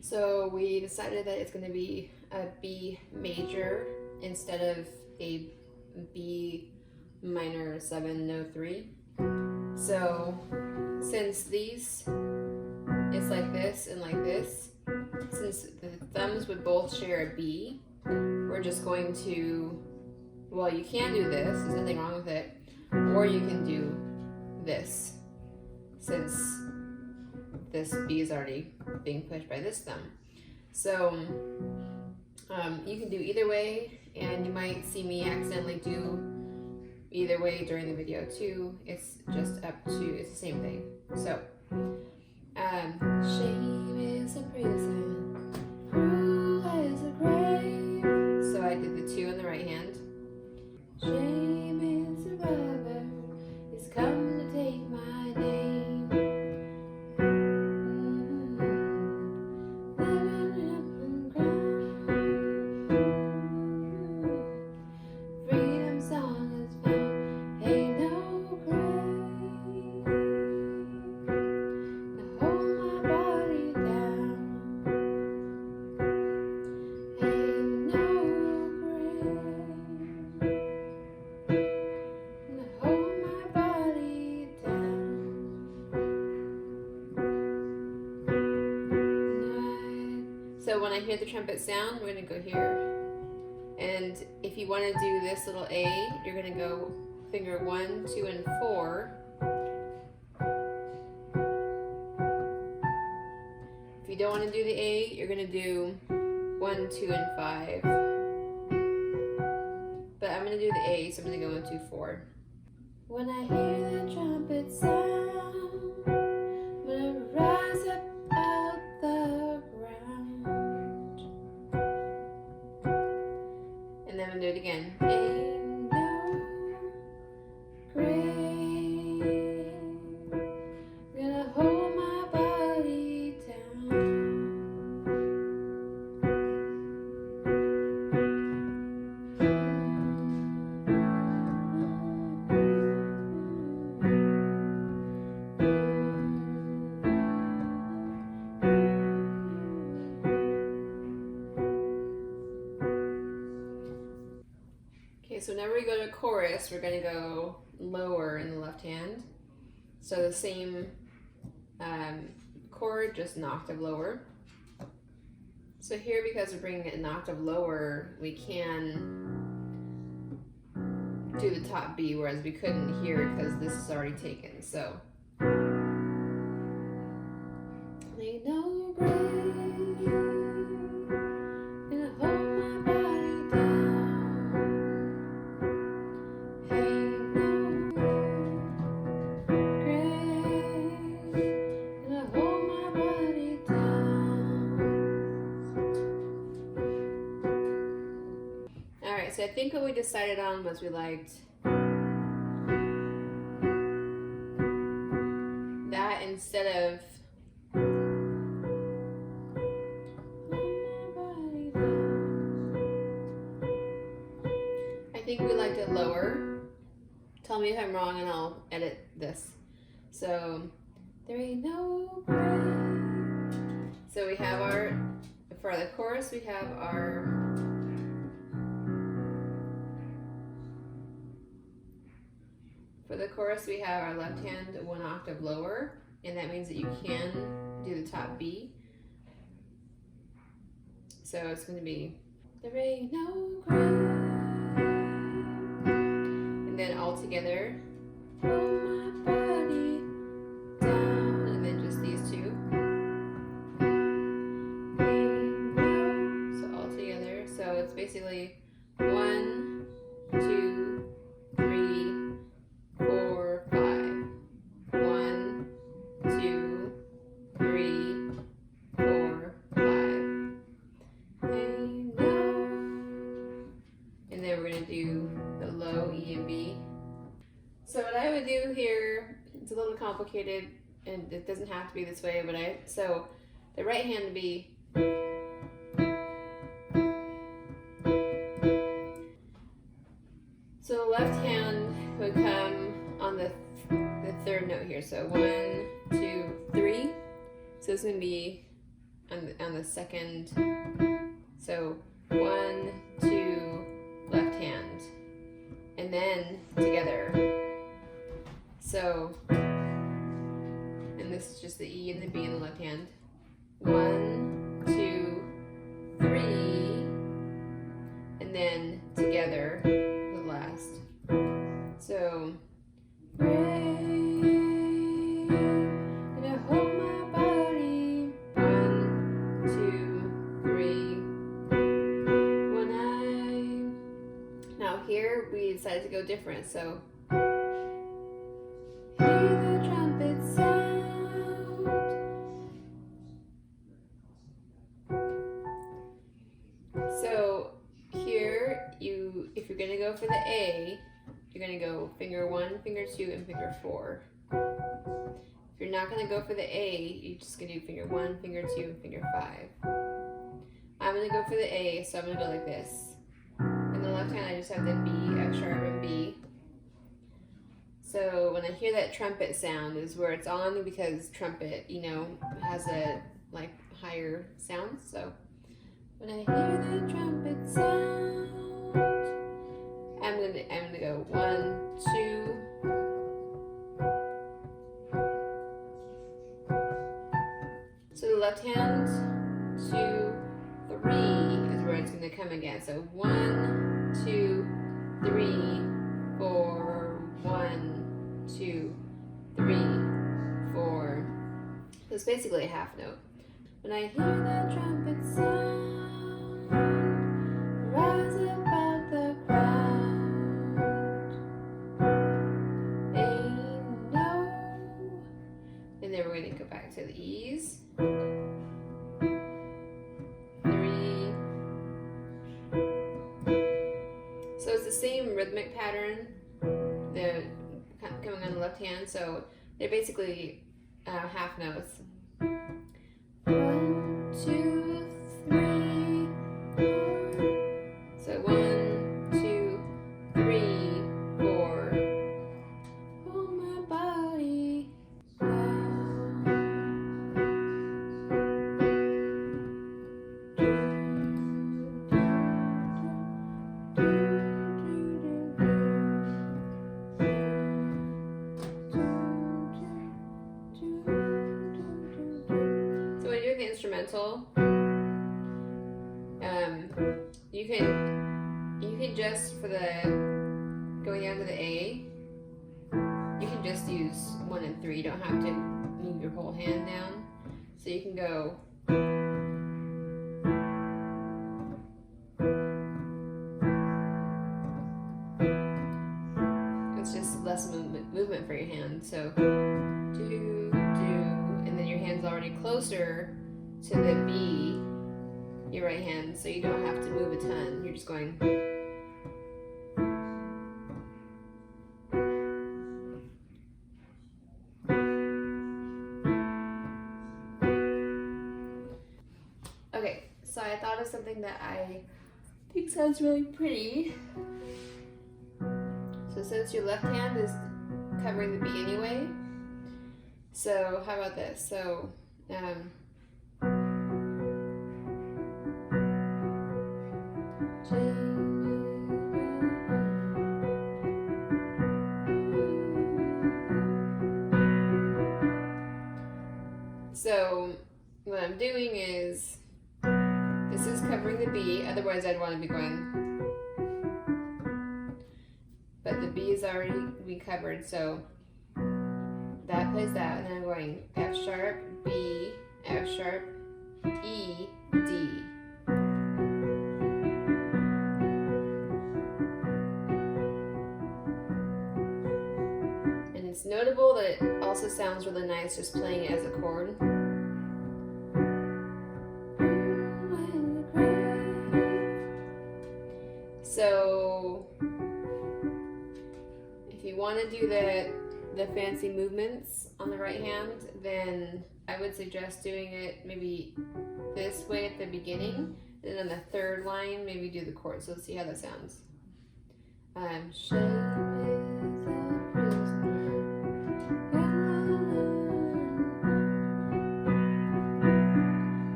So we decided that it's going to be a B major instead of a B minor 703. So since these is like this and like this, since the thumbs would both share a B, we're just going to, well, you can do this, there's nothing wrong with it, or you can do this, since this B is already being pushed by this thumb. So you can do either way, and you might see me accidentally do either way during the video too. It's just up to, it's the same thing. So, shame is a prison, cruel as a grave. So I did the 2 on the right hand. Shame is a robber, it's come to take my name. So when I hear the trumpet sound, we're gonna go here. And if you wanna do this little A, you're gonna go finger 1, 2, and 4. If you don't wanna do the A, you're gonna do 1, 2, and 5. But I'm gonna do the A, so I'm gonna go 1, 2, 4. When I hear the trumpet sound, I'm gonna rise up out the ground. And then I'm gonna do it again. Ain't no grave gonna hold my body down. Okay, so whenever we go to chorus, we're going to go lower in the left hand. So the same chord, just an octave lower. So here, because we're bringing it an octave lower, we can do the top B, whereas we couldn't here because this is already taken. So ain't no grave gonna hold my body down. Ain't no grave gonna hold my body down. Alright, so I think what we decided on was we liked that instead of I think we liked it lower. Tell me if I'm wrong and I'll edit this. So, there ain't no grave. So we have our, for the chorus, we have our, for the chorus we have our left hand 1 octave lower, and that means that you can do the top B. So it's going to be, there ain't no grave. And then all together, hold my body down, and then just these 2. So all together, so it's basically 1, 2, 3, 4, 5. 1, 2, 3, 4, 5. Ain't no. And then we're gonna do the low E and B. So what I would do here, it's a little complicated and it doesn't have to be this way, but so the right hand would be, so the left hand would come on the 3rd note here. So 1, 2, 3. So it's gonna be on the second. So 1, 2, left hand, and then together. So, and this is just the E and the B in the left hand. 1, 2, 3, and then together the last. So, and I hold my body. 1, 2, 3. Now here we decided to go different. So, hear the trumpet sound. So here, if you're gonna go for the A, you're gonna go finger 1, finger 2, and finger 4. If you're not gonna go for the A, you're just gonna do finger 1, finger 2, and finger 5. I'm gonna go for the A, so I'm gonna go like this. In the left hand, I just have the B, F sharp, and B. So when I hear that trumpet sound is where it's on, because trumpet, you know, has a like higher sound. So when I hear the trumpet sound, I'm gonna go 1, 2. So the left hand, 2, 3 is where it's gonna come again. So 1, 2, 3, 4, 1, 2, 3, 4. So it's basically a half note. When I hear the trumpet sound, rise above the crowd. They know. And then we're going to go back to the E's. 3. So it's the same rhythmic pattern. The coming on the left hand, so they're basically half notes. 1, 2, 3, 4. So 1, 2, 3, 4. Hold my body down. Instrumental, you can just, for the going down to the A, you can just use 1 and 3. You don't have to move your whole hand down. So you can go it's just less movement for your hand. So do, and then your hand's already closer to the B, your right hand, so you don't have to move a ton. You're just going. Okay, so I thought of something that I think sounds really pretty. So since your left hand is covering the B anyway, so how about this? So So what I'm doing is, this is covering the B, otherwise I'd want to be going, but the B is already be covered, so that plays that, and then I'm going F sharp, B, F sharp, E, D. And it's notable that it also sounds really nice just playing it as a chord. So if you want to do the fancy movements on the right hand, then I would suggest doing it maybe this way at the beginning, and on the third line maybe do the chord. So let's see how that sounds.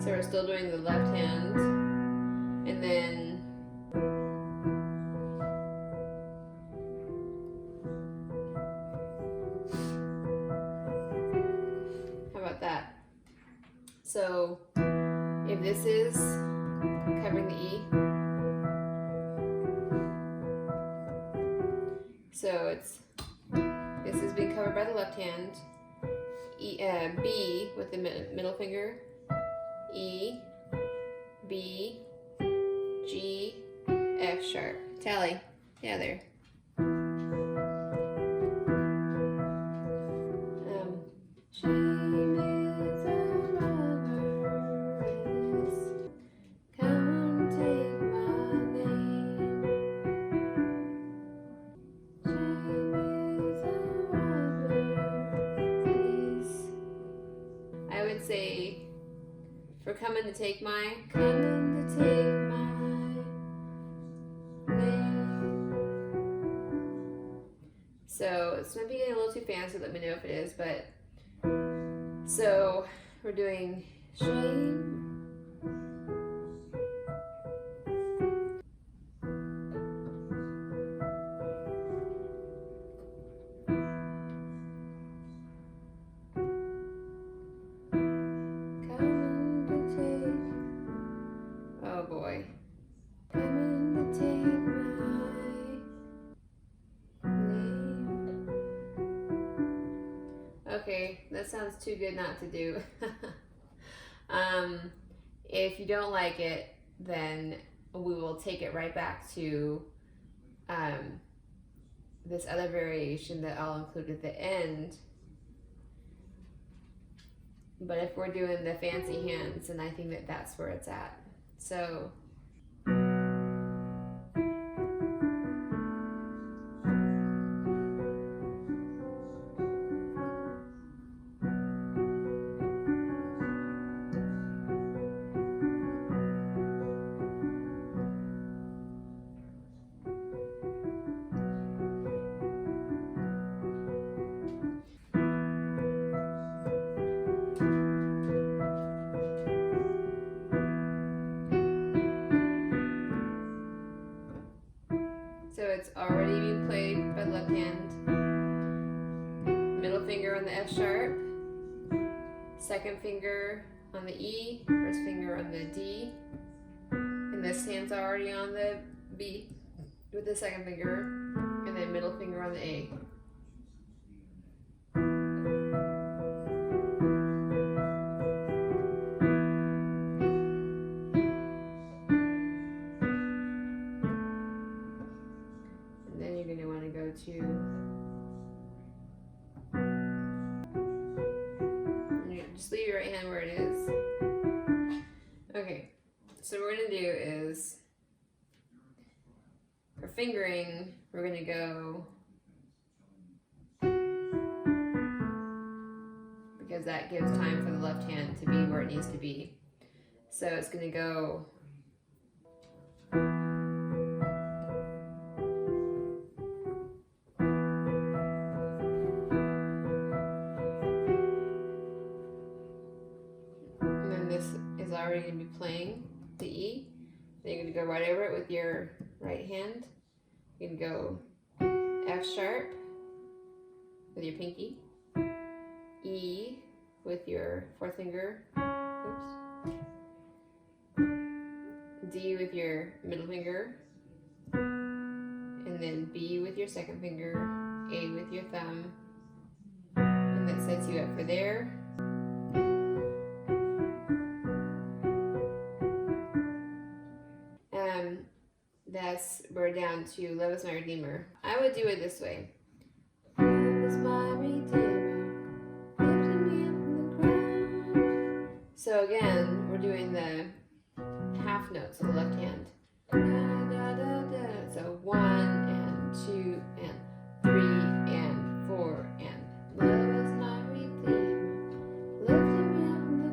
So we're we're still doing the left hand, and then how about that? So if this is covering the E, so this is being covered by the left hand, B with the middle finger, E, B, G, F sharp. Tally. Yeah, there. I would say, for coming to take my, coming to take my name. So it's maybe getting a little too fancy, let me know if it is, but so we're doing shame. Oh boy. Coming to take my name. Okay, that sounds too good not to do. If you don't like it, then we will take it right back to this other variation that I'll include at the end. But if we're doing the fancy hands, then I think that that's where it's at. So it's already being played by the left hand. Middle finger on the F sharp, second finger on the E, first finger on the D, and this hand's already on the B with the second finger, and then middle finger on the A. Just leave your right hand where it is. Okay, so what we're gonna do is, for fingering, we're gonna go, because that gives time for the left hand to be where it needs to be. So it's gonna go already going to be playing the E. Then you're going to go right over it with your right hand. You're going to go F sharp with your pinky, E with your fourth finger, oops, D with your middle finger, and then B with your second finger, A with your thumb, and that sets you up for there. We're down to Love is My Redeemer. I would do it this way. Love is my Redeemer, lifting me up from the ground. So again, we're doing the half notes of the left hand. Da, da, da, da. So 1 and 2 and 3 and 4 and love is my Redeemer, lifting me up from the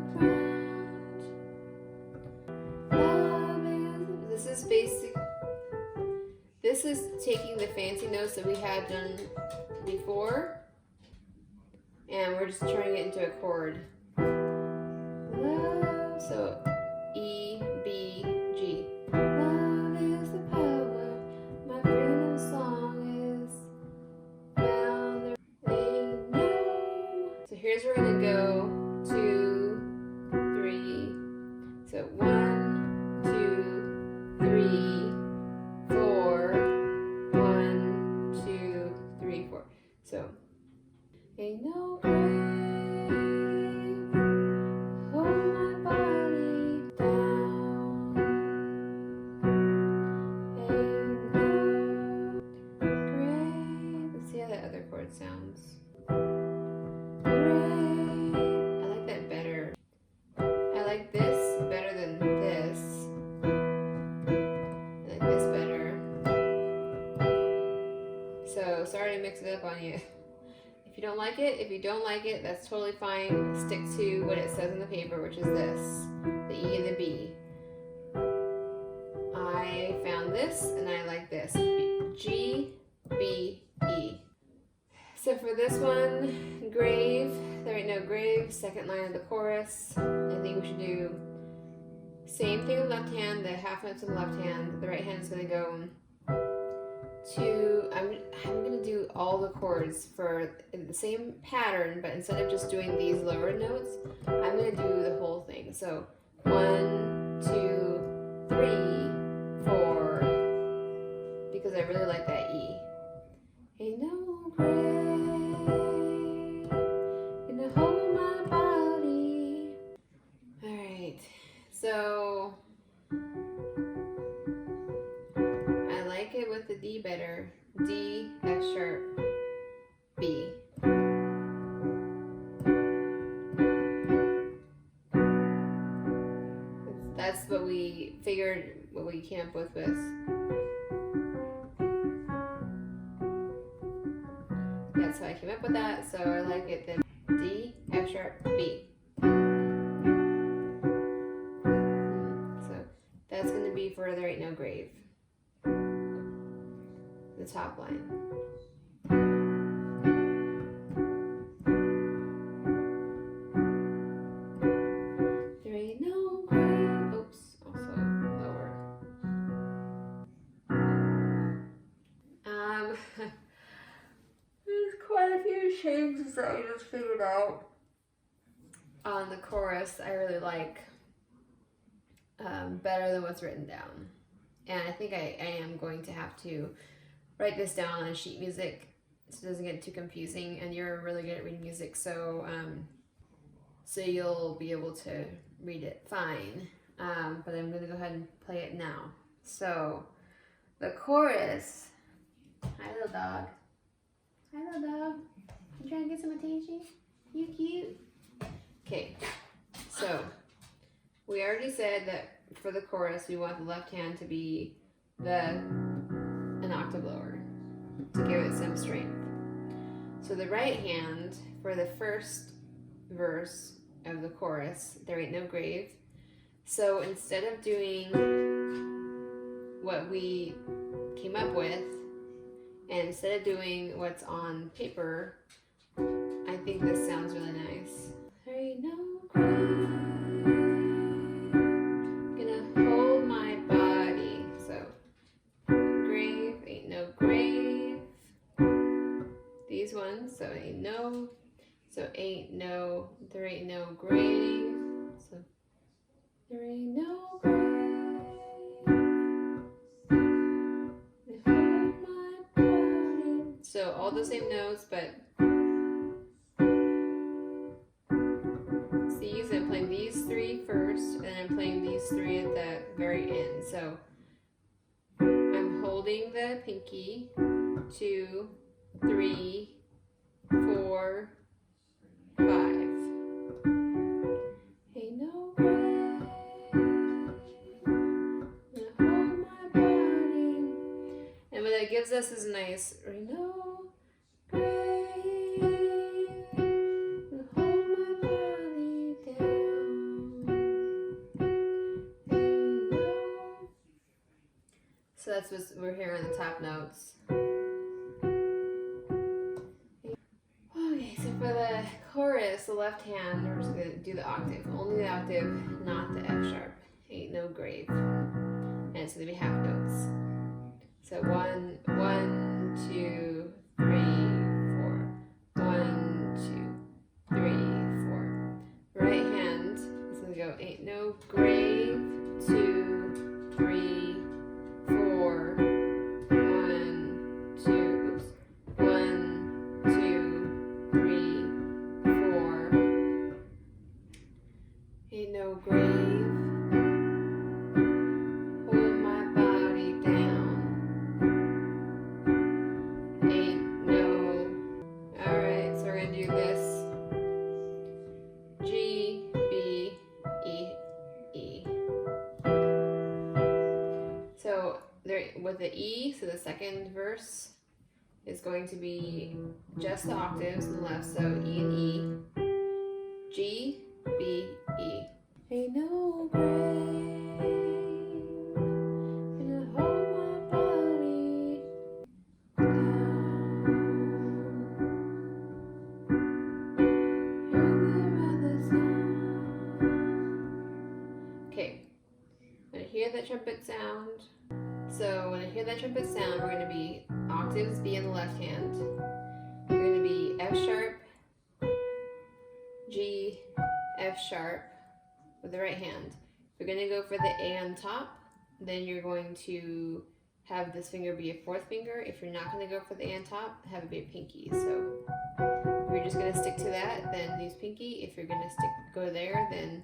ground. Love is. This is basic. This is taking the fancy notes that we had done before, and we're just turning it into a chord. Love, so So 1, 2, 3, 4. 1, 2, 3, 4. So ain't no grave hold my body down. Ain't no grave. Let's see how that other chord sounds. Grave. I like that better. I like this better than this. I like this better. So sorry to mix it up on you. If you don't like it, that's totally fine. Stick to what it says in the paper, which is this, the E and the B. I found this and I like this. G, B, E. So for this one, grave, there ain't no grave, second line of the chorus. I think we should do same thing with the left hand, the half notes in the left hand. The right hand is going to go to, I'm going to do all the chords for the same pattern, but instead of just doing these lower notes, I'm going to do the whole thing. So 1, 2, 3, 4, because I really like that E. Ain't no grave gonna hold my body. Alright, so I like it with the D better. D, F sharp, B. That's what we figured, what we came up with. That's how I came up with that, so I like it then. D, F sharp, B. So that's going to be for There Ain't No Grave. The top line. There ain't no grave. Oops, also lower. There's quite a few changes that I just figured out on the chorus. I really like better than what's written down, and I think I am going to have to write this down on sheet music so it doesn't get too confusing. And you're really good at reading music, so so you'll be able to read it fine. But I'm going to go ahead and play it now. So the chorus. Hi, little dog. Hi, little dog. You trying to get some attention? You cute. Okay, so we already said that for the chorus we want the left hand to be an octave lower to give it some strength. So the right hand for the first verse of the chorus, There Ain't No Grave. So instead of doing what we came up with, and instead of doing what's on paper, I think this sounds really nice. There ain't no grave gonna hold my body. So grave, ain't no grave. These ones, so ain't no, there ain't no grave. So there ain't no grave. So all the same notes, but these, I'm playing these three first, and then I'm playing these three at the very end. So I'm holding the pinky, 2, 3, 4, 5. Ain't no grave gonna hold my body. And what that gives us is a nice, ain't no grave gonna hold my body down. Ain't no. So that's what we're hearing the top notes. Okay, so for the chorus, the left hand, we're just going to do the octave. Only the octave, not the F sharp. Ain't no grave. And it's going to be half notes. So 1, 2, 3, 4. 1, 2, 3, 4. Right hand is going to go ain't no grave. 2, 3, 4. 1, 2. Oops. 1, 2, 3, 4. Ain't no grave. Hold my body down. Ain't no. Alright, so we're gonna do this. G, B, E, E. So there with the E, so the second verse is going to be just the octaves on the left, so E and E. G, B, E. Ain't no grave gonna hold my body down. Okay, when I hear that trumpet sound, so when I hear that trumpet sound, we're going to be octaves B in the left hand. We're going to be F sharp, G, F sharp with the right hand. We're going to go for the A on top, then you're going to have this finger be a fourth finger. If you're not going to go for the A on top, have it be a pinky. So if you're just going to stick to that, then use pinky. If you're going to go there, then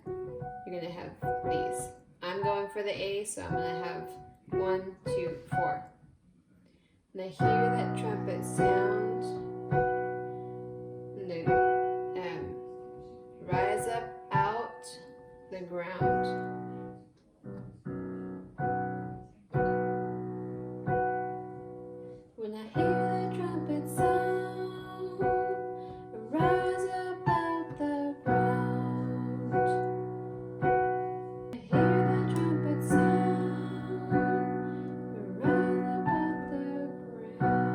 you're going to have these. I'm going for the A, so I'm going to have 1, 2, 4. And I hear that trumpet sound, and they rise up out the ground. When I hear the trumpet sound, rise up out the ground. I hear the trumpet sound, rise up out the ground.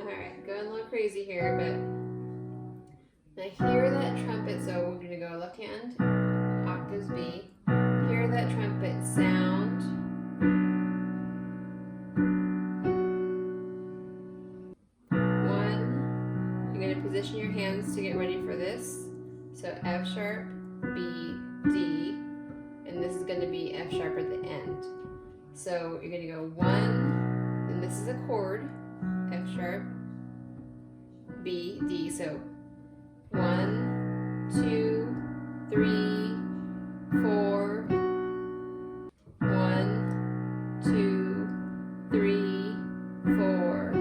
Alright, going a little crazy here, but I hear that trumpet, so we're going to go left hand, octaves B. Hear that trumpet sound. One, you're going to position your hands to get ready for this. So F sharp, B, D, and this is going to be F sharp at the end. So you're going to go 1, and this is a chord, F sharp, B, D, so 1, 2, 3, 4. 1, 2, 3, 4.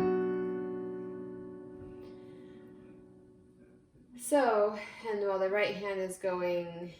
So, and while the right hand is going